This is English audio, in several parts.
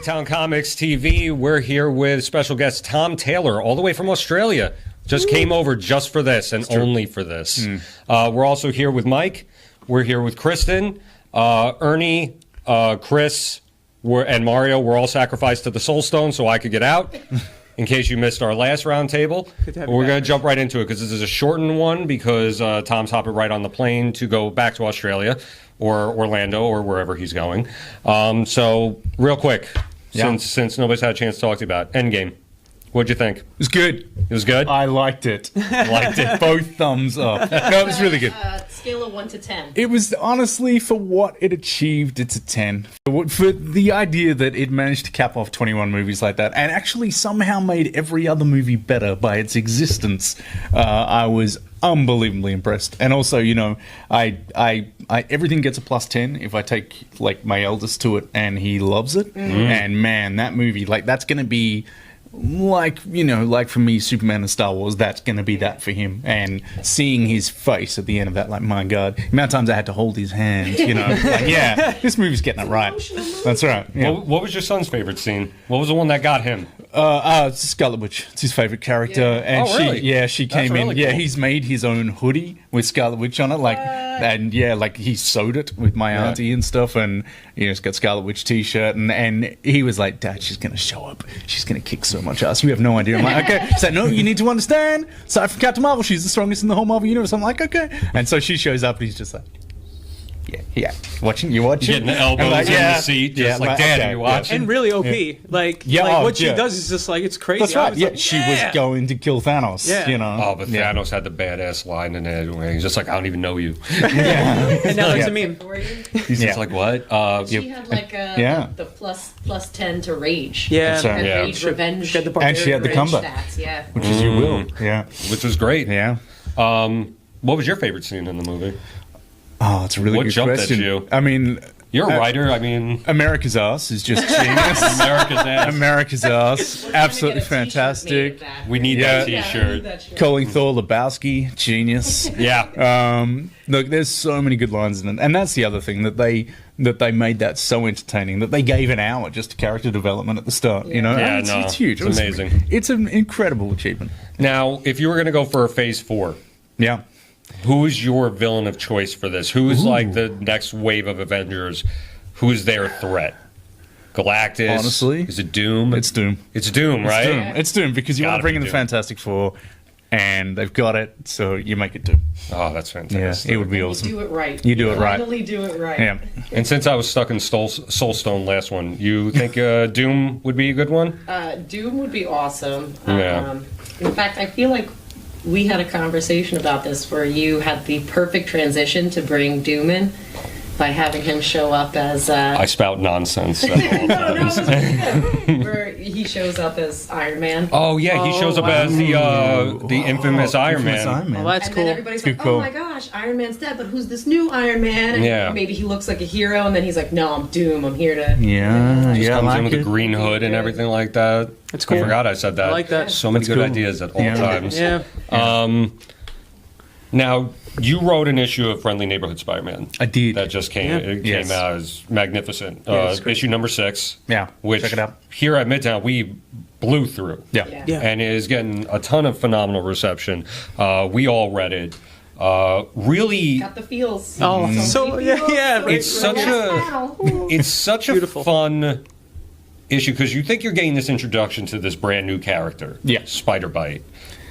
Midtown Comics TV. We're here with special guest Tom Taylor, all the way from Australia. Just came over just for this and only for this. We're also here with Mike. We're here with Kristen, Ernie, Chris, and Mario. We're all sacrificed to the Soul Stone so I could get out. In case you missed our last round table, we're going to jump right into it because this is a shortened one because Tom's hopping right on the plane to go back to Australia or Orlando or wherever he's going. So real quick, since nobody's had a chance to talk to you about Endgame, what'd you think? It was good. It was good? I liked it. Liked it. Both thumbs up. No, it was really good. Scale of 1 to 10. It was honestly, for what it achieved, it's a 10. For the idea that it managed to cap off 21 movies like that and actually somehow made every other movie better by its existence, I was unbelievably impressed. And also, you know, I everything gets a plus 10 if I take like my eldest to it and he loves it. And man, that movie, like, that's going to be like, you know, like for me, Superman and Star Wars, that's going to be that for him. And seeing his face at the end of that, like, my God, the amount of times I had to hold his hand, you know, like, yeah, this movie's getting it right. That's right. Yeah. What was your son's favorite scene? What was the one that got him? It's Scarlet Witch. It's his favorite character. And really? she came in. Really Yeah, cool. he's made his own hoodie with Scarlet Witch on it. Like, and yeah, like he sewed it with my auntie and stuff. And, you know, it's got Scarlet Witch t-shirt. And he was like, Dad, she's going to show up. She's going to kick so much ass. You have no idea. I'm like, okay. So, no, you need to understand. Aside from Captain Marvel, she's the strongest in the whole Marvel universe. I'm like, okay. And so she shows up and he's just like, yeah. You watching? Getting the elbows in the seat, just like, Dad, okay, are you watching? And really OP. Like what she does is just like, it's crazy. That's right. Like, She was going to kill Thanos. Yeah. You know. Oh, but Thanos had the badass line in it where he's just like, I don't even know you. And now it's a meme. He's just like, what? She had like the plus 10 to rage. Yeah. That's right. And Yeah. rage, revenge. And she had the rage comeback. stats, yeah. Which is you will. Yeah. Which was great. Yeah. What was your favorite scene in the movie? Oh, it's a really What good jumped at question. you? I mean, You're a writer. I mean, America's Ass is just genius. America's ass. America's Ass, We're gonna absolutely get a t-shirt made of fantastic. that. We need Yeah. that Yeah, I T-shirt. need that shirt. Calling Thor Lebowski, genius. Yeah. Look, there's so many good lines in it, and that's the other thing that they made that so entertaining that they gave an hour just to character development at the start. You know, Yeah, And no, it's huge. it's amazing. It's an incredible achievement. Now, if you were going to go for a Phase 4, Yeah. who is your villain of choice for this? Who is like the next wave of Avengers? Who is their threat? Galactus? Honestly, Is it Doom? It's Doom. It's Doom, right? Doom. It's Doom because you want Gotta to bring be in the Doom. Fantastic Four, and they've got it, so you make it Doom. Oh, that's Yeah, fantastic. it would be You awesome. do it right. You do it right. Finally do it right. Yeah. And since I was stuck in Soulstone last one, you think Doom would be a good one? Doom would be awesome. Yeah. In fact, I feel like we had a conversation about this where you had the perfect transition to bring Doom in by having him show up as I spout nonsense at all no, times. it's good. Where he shows up as Iron Man. Oh yeah, he shows up wow. as the infamous Iron Man. Well, that's And cool. then everybody's Good like, call. oh my gosh, Iron Man's dead, but who's this new Iron Man? And Yeah. maybe he looks like a hero, and then he's like, no, I'm Doom. I'm here to... Yeah. Just Yeah. comes I in like with a it. green hood and everything like that. That's cool. I forgot I said that. I like that. So many That's good cool. ideas at all Yeah. times. Yeah. Now, you wrote an issue of Friendly Neighborhood Spider-Man. I did. That just came. Yeah. It Yes. came out as magnificent. it's great. Issue number 6. Yeah, Which check it out. here at Midtown we blew through. Yeah. Yeah. And it is getting a ton of phenomenal reception. We all read it. Really, Got the feels. Oh, so yeah. It's such it's such a Beautiful. fun issue because you think you're getting this introduction to this brand new character, Yeah. Spider Bite,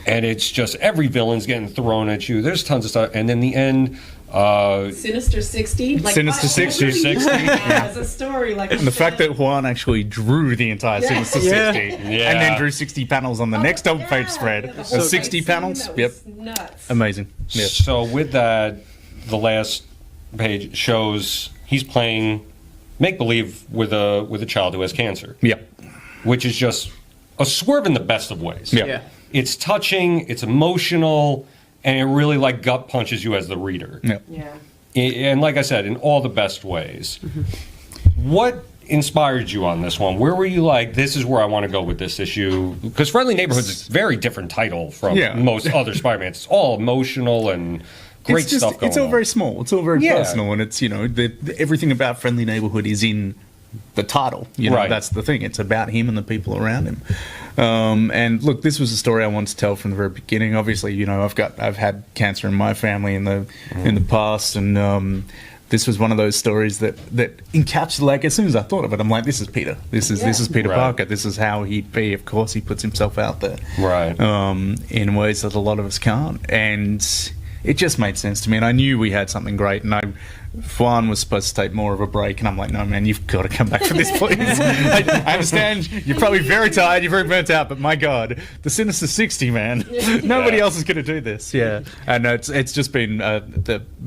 and it's just every villain's getting thrown at you. There's tons of stuff, and then the end. Sinister 60. Like, Sinister 60. 60. As a story. Like And the fact that Juan actually drew the entire Sinister Yeah. 60 Yeah. and then drew 60 panels on the next double page spread. Yeah, the And whole 60 fight panels. scene, Yep. that was Nuts. Amazing. Yeah. So with that, the last page shows he's playing make believe with a child who has cancer, Yeah. which is just a swerve in the best of ways. Yeah. Yeah. It's touching, it's emotional, and it really like gut punches you as the reader. Yeah. Yeah. And like I said, in all the best ways. What inspired you on this one? Where were you like, this is where I want to go with this issue? Because Friendly Neighborhoods is a very different title from Yeah. most other Spider-Mans. It's all emotional and great It's just, stuff going It's all on. very small. It's all very Yeah. personal, and it's, you know, everything about Friendly Neighborhood is in the title. You know, Right. that's the thing. It's about him and the people around him. And look, this was a story I wanted to tell from the very beginning. Obviously, you know, I've had cancer in my family in the past, and this was one of those stories that encapsulated. Like, as soon as I thought of it, I'm like, this is Peter. This is Peter Right. Parker. This is how he'd be. Of course, he puts himself out there, Right. in ways that a lot of us can't. And it just made sense to me. And I knew we had something great. And Juan was supposed to take more of a break, and I'm like, no, man, you've got to come back for this, please. I understand you're probably very tired, you're very burnt out, but my God, the Sinister 60, man. Nobody else is going to do this. Yeah, and it's just been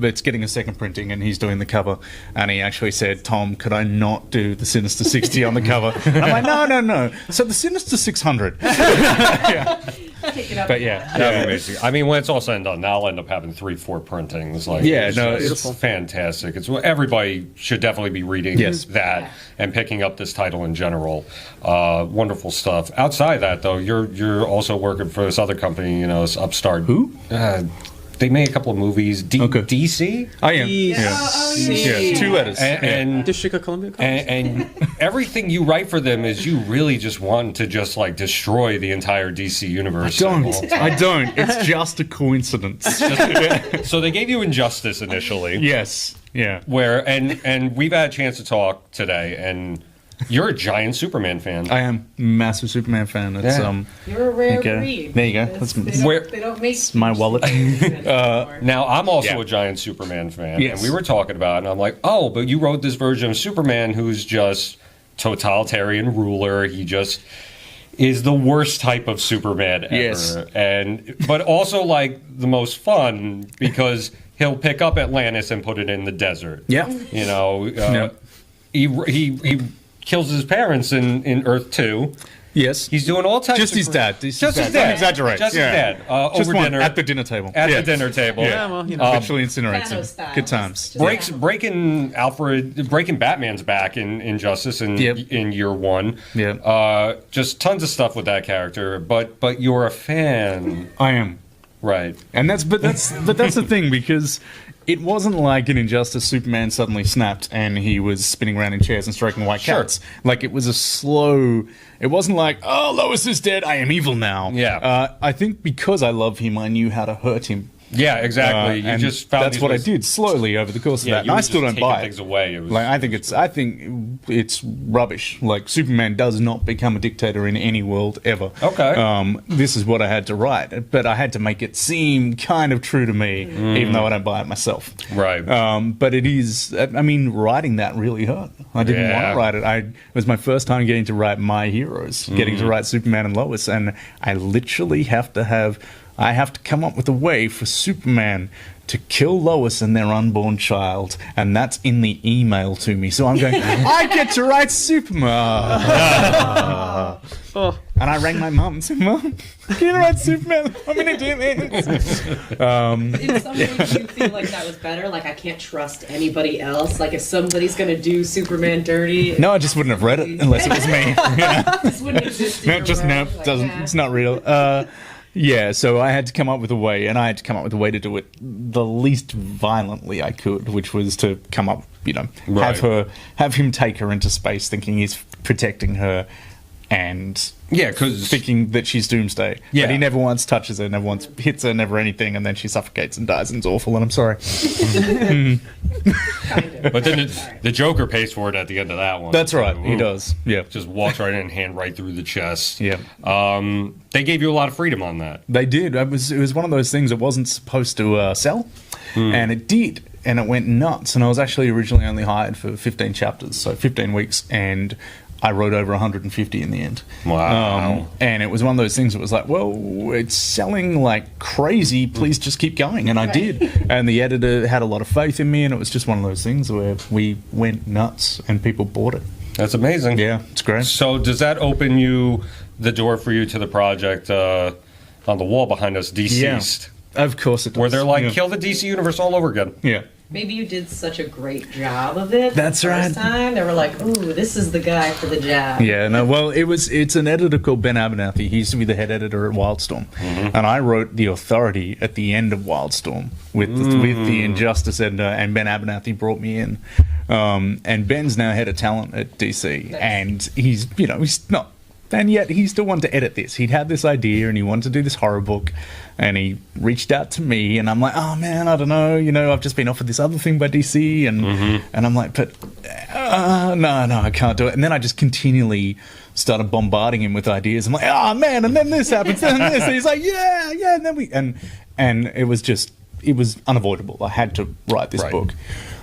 it's getting a second printing, and he's doing the cover, and he actually said, Tom, could I not do the Sinister 60 on the cover? And I'm like, no. So the Sinister 600. Yeah. Take it up. But yeah, That'd be amazing. I mean, when it's all said and done, I'll end up having 3-4 printings. Like, Yeah, it's no, just it's- fantastic. It's everybody should definitely be reading Yes. that and picking up this title in general. Wonderful stuff. Outside of that, though, you're also working for this other company. You know, this Upstart. Who? They made a couple of movies. Okay. DC. I am. DC. 2 letters. And District of Columbia. and everything you write for them is you really just want to just like destroy the entire DC universe. I don't. It's just a coincidence. So they gave you Injustice initially. Yes. Yeah. Where and we've had a chance to talk today, and you're a giant Superman fan. I am a massive Superman fan. It's Yeah. You're a rare Okay. breed. There you go. It's- That's- They don't make my wallet. Now I'm also Yeah. a giant Superman fan, Yes. and we were talking about it, and I'm like, oh, but you wrote this version of Superman who's just totalitarian ruler. He just is the worst type of Superman ever, Yes. but also like the most fun because he'll pick up Atlantis and put it in the desert. Yeah. You know, Yeah. he kills his parents in Earth 2. Yes. He's doing all types Just of his dad. Just his dad. Don't exaggerate. Just Yeah. his dad. Just Over one dinner. at the dinner table. At Yeah. the dinner table. Yeah, well, you know. Eventually incinerates him. Thanos style. Good times. Just- breaking Batman's back in Injustice in Yep. in year 1. Yeah. Just tons of stuff with that character. But you're a fan, I am. right? And that's the thing, because it wasn't like in Injustice Superman suddenly snapped and he was spinning around in chairs and stroking white Sure. cats. Like, it was a slow. It wasn't like, oh, Lois is dead, I am evil now. Yeah. I think because I love him, I knew how to hurt him. Yeah, exactly. You and just found that's these what I ways- did slowly over the course of Yeah, that. you And were I still just don't buy taking it. things away. It was Like, I think it's rubbish. Like, Superman does not become a dictator in any world ever. Okay. This is what I had to write, but I had to make it seem kind of true to me, even though I don't buy it myself. Right. But it is. I mean, writing that really hurt. I didn't want Yeah. to write it. It was my first time getting to write my heroes, getting to write Superman and Lois, and I literally have to come up with a way for Superman to kill Lois and their unborn child, and that's in the email to me. So I'm going, I get to write Superman. Oh, And I rang my mum and said, Mum, can you write Superman? I'm going to do this. In some ways, you feel like that was better. Like, I can't trust anybody else. Like, if somebody's gonna do Superman dirty, No, I just wouldn't have read it unless it was me. this wouldn't exist. in No, your just no, world. Like, doesn't. yeah. It's not real. Yeah, so I had to come up with a way, and I had to come up with a way to do it the least violently I could, which was to come up, Right. have him take her into space, thinking he's protecting her, and Yeah, because thinking that she's Doomsday. Yeah. But he never once touches her, never once hits her, never anything, and then she suffocates and dies, and it's awful, and I'm sorry. Kind of. but then the Joker pays for it at the end of that one. That's right, he Ooh. does. Yeah. Just walks right in and hand right through the chest. Yeah. They gave you a lot of freedom on that. They did. It was one of those things that wasn't supposed to sell, and it did, and it went nuts. And I was actually originally only hired for 15 chapters, so 15 weeks, and I wrote over 150 in the end. Wow. And it was one of those things that was like, well, it's selling like crazy, please just keep going. And I did. And the editor had a lot of faith in me, and it was just one of those things where we went nuts and people bought it. That's amazing. Yeah, it's great. So does that open you the door for you to the project on the wall behind us, DCeased? Of course it does. Where they're like, Yeah. kill the DC universe all over again. Yeah. Maybe you did such a great job of it. That's the right. first time they were like, "Ooh, this is the guy for the job." Yeah, no, well, it's an editor called Ben Abernathy. He used to be the head editor at Wildstorm. And I wrote The Authority at the end of Wildstorm with the Injustice editor, and Ben Abernathy brought me in And Ben's now head of talent at DC, and he's not. And yet he still wanted to edit this. He'd had this idea and he wanted to do this horror book, and he reached out to me, and I'm like, oh man, I don't know, I've just been offered this other thing by DC, and I'm like, but no, I can't do it. And then I just continually started bombarding him with ideas. I'm like, oh man, and then this happens, then this. And he's like, yeah, and then and it was unavoidable. I had to write this book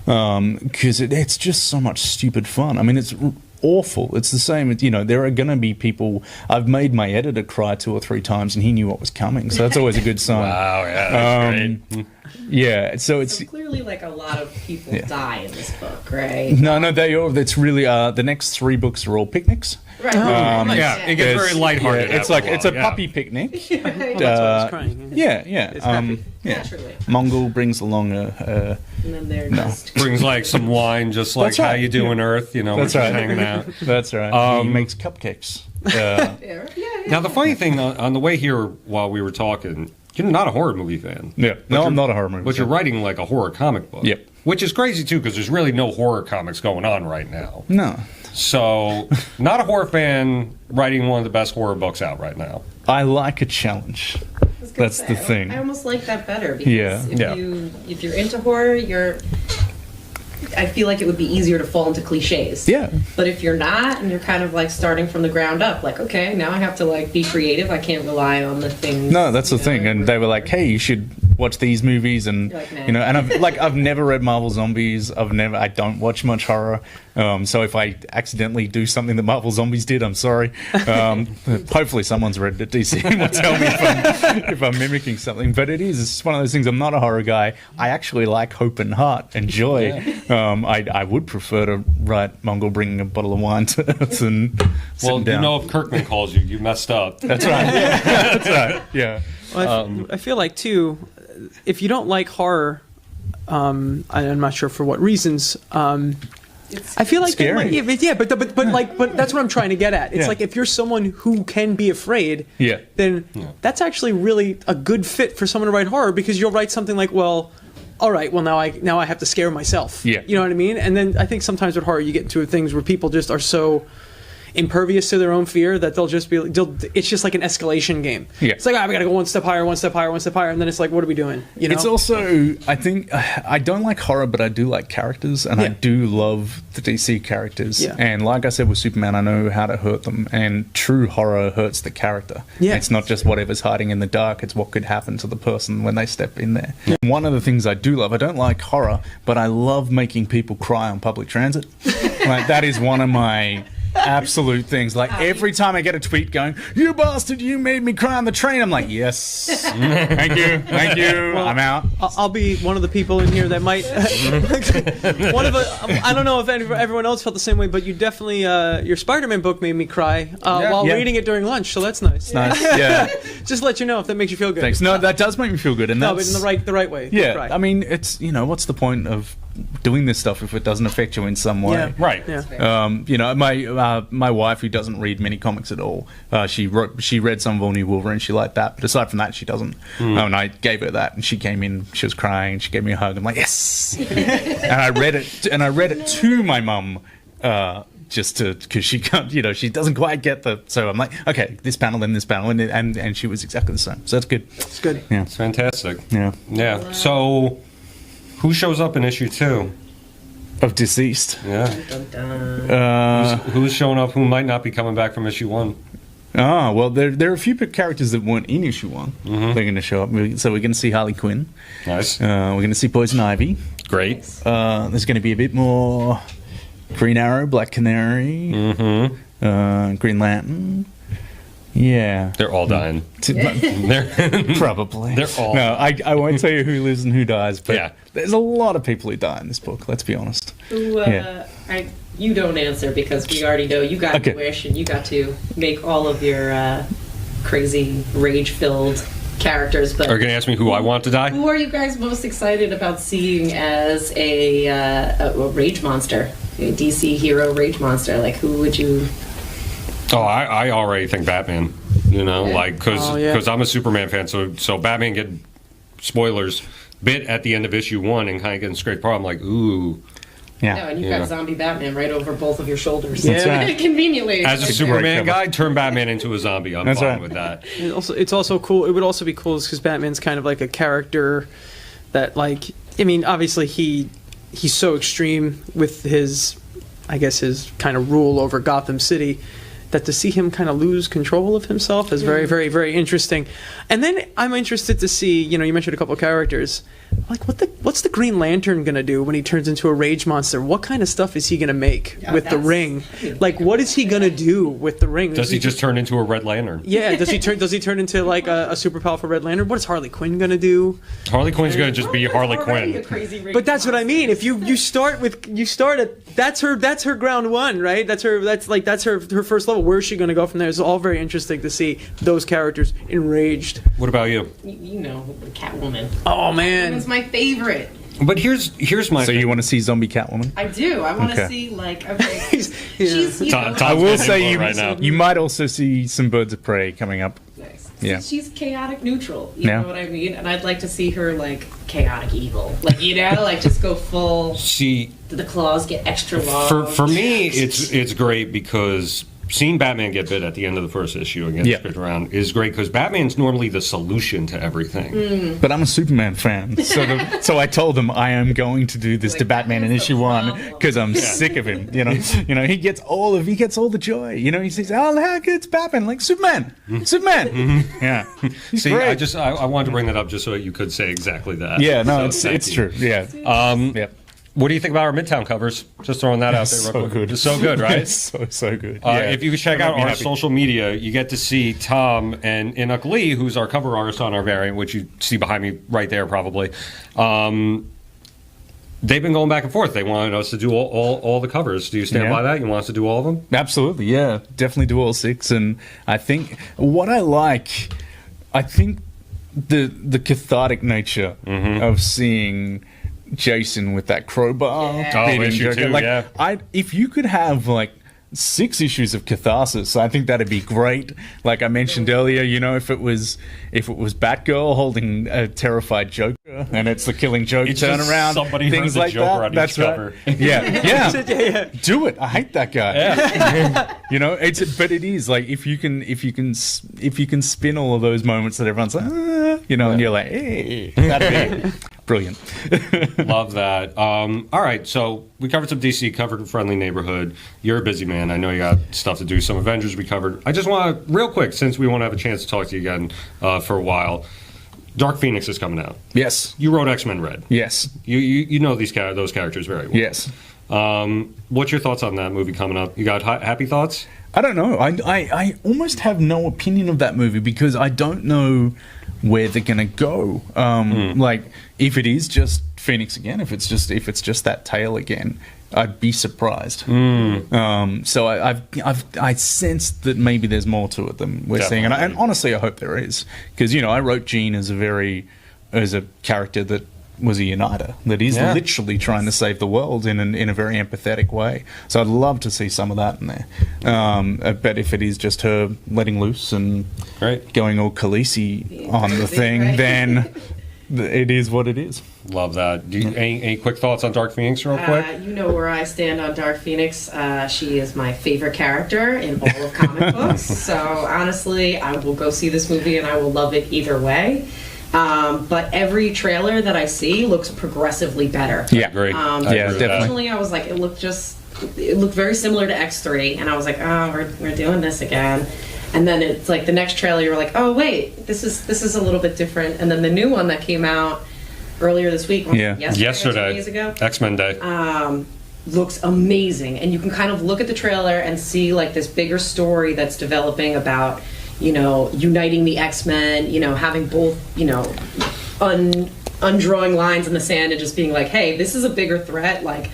because it's just so much stupid fun. I mean, it's awful. It's the same. There are going to be people. I've made my editor cry 2 or 3 times, and he knew what was coming. So that's always a good sign. Wow, yeah, that's great. Yeah, so it's clearly like a lot of people die in this book, right? No, it's really the next 3 books are all picnics. Right. It gets very lighthearted. Yeah, it's a puppy picnic. Right. That's why I was crying. Yeah. It's happy. Naturally. Mongol brings along and then they're just Brings like some wine, just like how you do on Earth, we're That's just right. hanging out. That's right. He makes cupcakes. yeah. Now, the funny thing on the way here while we were talking, you're not a horror movie fan. Yeah. No, I'm not a horror movie But you're fan. writing like a horror comic book. Yep. Which is crazy, too, because there's really no horror comics going on right now. No. So, not a horror fan writing one of the best horror books out right now. I like a challenge. That's the thing. I almost like that better because Yeah. if you're into horror, I feel like it would be easier to fall into cliches. Yeah. But if you're not, and you're kind of like starting from the ground up, like, okay, now I have to like be creative. I can't rely on the things. No, that's the thing. And they were like, "Hey, you should watch these movies." And You're like, nah. and I've never read Marvel Zombies. I don't watch much horror. So if I accidentally do something that Marvel Zombies did, I'm sorry. Hopefully someone's read it at DC and will tell me if I'm mimicking something. But it's one of those things. I'm not a horror guy. I actually like hope and heart and joy. I would prefer to write Mongol bringing a bottle of wine to Earth and sitting down. If Kirkman calls you, you messed up. That's right. Yeah. That's right. Yeah. Well, I feel like too, if you don't like horror, I'm not sure for what reasons. I feel like scary. But that's what I'm trying to get at. It's Yeah. like if you're someone who can be afraid, Yeah. then that's actually really a good fit for someone to write horror, because you'll write something like, well, all right, well now I have to scare myself. Yeah. You know what I mean? And then I think sometimes with horror you get into things where people just are so impervious to their own fear that it's just like an escalation game. Yeah. It's like, we gotta go one step higher, and then it's like, what are we doing? It's also, I think, I don't like horror, but I do like characters, and I do love the DC characters. Yeah. And like I said with Superman, I know how to hurt them, and true horror hurts the character. Yeah. It's not just whatever's hiding in the dark, it's what could happen to the person when they step in there. Yeah. One of the things I do love, I don't like horror, but I love making people cry on public transit. Like, that is one of my absolute things. Like, every time I get a tweet going, "You bastard, you made me cry on the train," I'm like, yes, thank you, Well, I'm out. I'll be one of the people in here that might. I don't know if everyone else felt the same way, but you definitely your Spider-Man book made me cry while reading it during lunch. So that's nice. Nice. Yeah. Just let you know if that makes you feel good. Thanks. No, that does make me feel good, and No, that's but in the right way. Yeah, Cry. I mean, it's what's the point of doing this stuff if it doesn't affect you in some way? Yeah. Right. Yeah. My wife, who doesn't read many comics at all, she read some of All New Wolverine. She liked that, but aside from that, she doesn't. And I gave her that, and she came in. She was crying. She gave me a hug. I'm like, yes. And I read it to my mum. Just because she can't, she doesn't quite get so I'm like, okay, this panel, then this panel, and she was exactly the same. So that's good. It's good. Yeah. It's fantastic. Yeah. Yeah. So, who shows up in issue 2? Of DCeased. Yeah. Dun, dun. Who's showing up who might not be coming back from issue 1? Well, there are a few characters that weren't in issue 1. They're going to show up. So we're going to see Harley Quinn. Nice. We're going to see Poison Ivy. Great. There's going to be a bit more Green Arrow, Black Canary, Green Lantern. Yeah. They're all dying. They're Probably. They're all. No, I won't tell you who lives and who dies, but Yeah. there's a lot of people who die in this book, let's be honest. You don't answer because we already know you got Okay. your wish and you got to make all of your crazy rage-filled characters. But Are you going to ask me who I want to die? who are you guys most excited about seeing as a rage monster, a DC hero rage monster? Like, who would you? Oh, I already think Batman. Yeah. Because I'm a Superman fan, so Batman bit at the end of issue 1 and kind of getting scraped apart. I'm like, ooh, Yeah. No, and you've Yeah. got zombie Batman right over both of your shoulders. That's right. Conveniently. As a Great Superman cover. guy, turn Batman into a zombie. I'm That's fine right. with that. It's also cool. It would also be cool because Batman's kind of like a character that, like, I mean, obviously he's so extreme with his, I guess, his kind of rule over Gotham City, that to see him kind of lose control of himself is very, very, very interesting. And then I'm interested to see, you mentioned a couple of characters. Like, what's the Green Lantern gonna do when he turns into a rage monster? What kind of stuff is he gonna make with the that's- ring? Like, what is he gonna do with the ring? Does he just turn into a Red Lantern? Yeah, does he turn into like a super powerful Red Lantern? What is Harley Quinn gonna do? Harley Quinn's going to just be Harley Already a Quinn. crazy rage But that's what I monster. mean. If you start at that's her ground one, right? That's her first level. Where's she gonna go from there? It's all very interesting to see those characters enraged. What about you? You know, Catwoman. Oh man. Catwoman's my favorite. But here's my So thing. you want to see zombie Catwoman? I do. I want to Okay. see, like, okay. Yeah. She's, you know, Tom's I will getting say input you right now. you might also see some Birds of Prey coming up. nice. Yeah. She's chaotic neutral. You Yeah. know what I mean? And I'd like to see her, like, chaotic evil. Like, like, just go full. See, The claws get extra long. for me, it's great because seeing Batman get bit at the end of the first issue and get Yeah. spit around is great because Batman's normally the solution to everything. But I'm a Superman fan, so I told him I am going to do this to Like, Batman in that's the issue 1 problem. because I'm sick of him. He gets all the joy. He says, "Oh, heck, it's Batman!" Like Superman. Yeah, he's See, great. I wanted to bring that up just so that you could say exactly that. Yeah, no, So, thank it's you. true. Yeah, yep. What do you think about our Midtown covers? Just throwing that out there. So real quick. good. It's so good, right? It's so good. If you check That out made me our happy. social media, you get to see Tom and Inhyuk Lee, who's our cover artist on our variant, which you see behind me right there probably. They've been going back and forth. They wanted us to do all the covers. Do you stand Yeah. by that? You want us to do all of them? Absolutely, yeah. Definitely do all 6. And I think what I think the cathartic nature of seeing Jason with that crowbar Yeah. beating issue Joker. 2, yeah. If you could have like 6 issues of catharsis, I think that'd be great. Like I mentioned earlier, if it was Batgirl holding a terrified Joker and it's the killing joke It's just turnaround, somebody heard things the like Joker that. on each That's cover. right. Yeah. yeah. Do it. I hate that guy. But it is like if you can spin all of those moments that everyone's like, and you're like, hey, that'd be brilliant. Love that. All right, so we covered some DC, covered Friendly Neighborhood. You're a busy man. I know you got stuff to do. Some Avengers we covered. I just want to, real quick, since we won't have a chance to talk to you again for a while, Dark Phoenix is coming out. Yes. You wrote X-Men Red. Yes. You know those characters very well. Yes. What's your thoughts on that movie coming up? You got happy thoughts? I don't know. I almost have no opinion of that movie because I don't know where they're gonna go. Like if it is just Phoenix again, if it's just that tale again, I'd be surprised. So I sensed that maybe there's more to it than we're seeing, and honestly, I hope there is because I wrote Jean as a character that was a uniter, that is literally trying to save the world in a very empathetic way. So I'd love to see some of that in there. But if it is just her letting loose and going all Khaleesi on the thing, right? then it is what it is. Love that. Any quick thoughts on Dark Phoenix real quick? You know where I stand on Dark Phoenix. She is my favorite character in all of comic books. So honestly, I will go see this movie and I will love it either way. But every trailer that I see looks progressively better. Yeah, Great. Yeah, definitely. Originally, I was like, it looked very similar to X3, and I was like, oh, we're doing this again. And then it's like the next trailer, you're like, oh wait, this is a little bit different. And then the new one that came out earlier this week, yesterday, 2 days ago, X-Men Day. looks amazing, and you can kind of look at the trailer and see like this bigger story that's developing about uniting the X-Men, having both, undrawing lines in the sand and just being like, hey, this is a bigger threat. Like,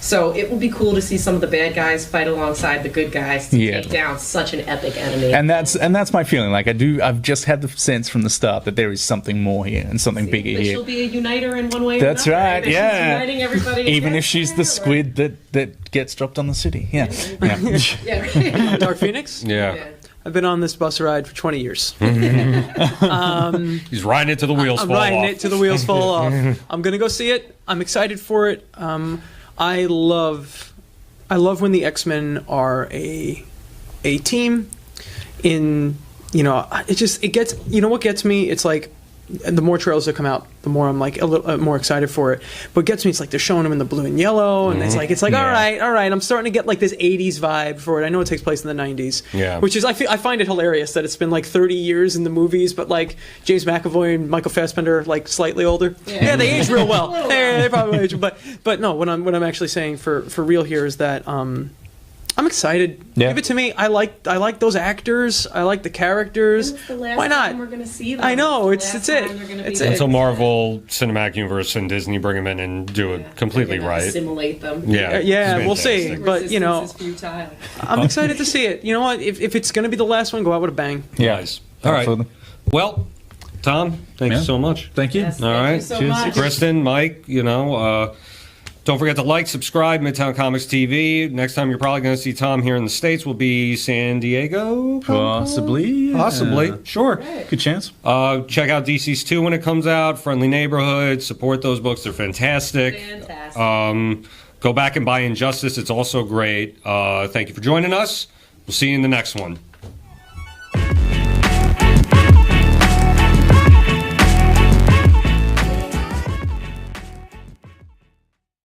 so it will be cool to see some of the bad guys fight alongside the good guys to take down such an epic enemy. And that's my feeling. Like I've just had the sense from the start that there is something more here and something bigger But here. she'll be a uniter in one way or That's another. right. She's Yeah. uniting everybody. Even if against she's her, the or- squid that gets dropped on the city. Yeah. Yeah. Dark Phoenix? Yeah. I've been on this bus ride for 20 years. He's riding it to the wheels I'm fall riding off. it till the wheels fall off. I'm going to go see it. I'm excited for it. I love when the X-Men are a team. In it gets, what gets me. It's like the more trailers that come out, the more I'm like a little more excited for it. What gets me, it's like they're showing them in the blue and yellow, and it's like all right. I'm starting to get like this '80s vibe for it. I know it takes place in the '90s, which is I find it hilarious that it's been like 30 years in the movies, but like James McAvoy and Michael Fassbender like slightly older. Yeah, they age real well. They probably age, but no. What I'm actually saying for real here is that I'm excited. Yeah. Give it to me. I like those actors. I like the characters. It's the last Why not? time we're gonna see them. I know. It's it. It's Until Marvel Cinematic Universe and Disney bring them in and do it completely right. Assimilate them. Yeah, we'll see. But Resistance is futile. I'm excited to see it. You know what? If it's gonna be the last one, go out with a bang. Yeah. Nice. All right. Well, Tom, thank you so much. Thank you. Yes, All right. you so much. Kristen, Mike, don't forget to like, subscribe, Midtown Comics TV. Next time you're probably going to see Tom here in the States will be San Diego? Possibly. Sure. Right. Good chance. Check out DCeased 2 when it comes out. Friendly Neighborhood. Support those books. They're fantastic. Go back and buy Injustice. It's also great. Thank you for joining us. We'll see you in the next one.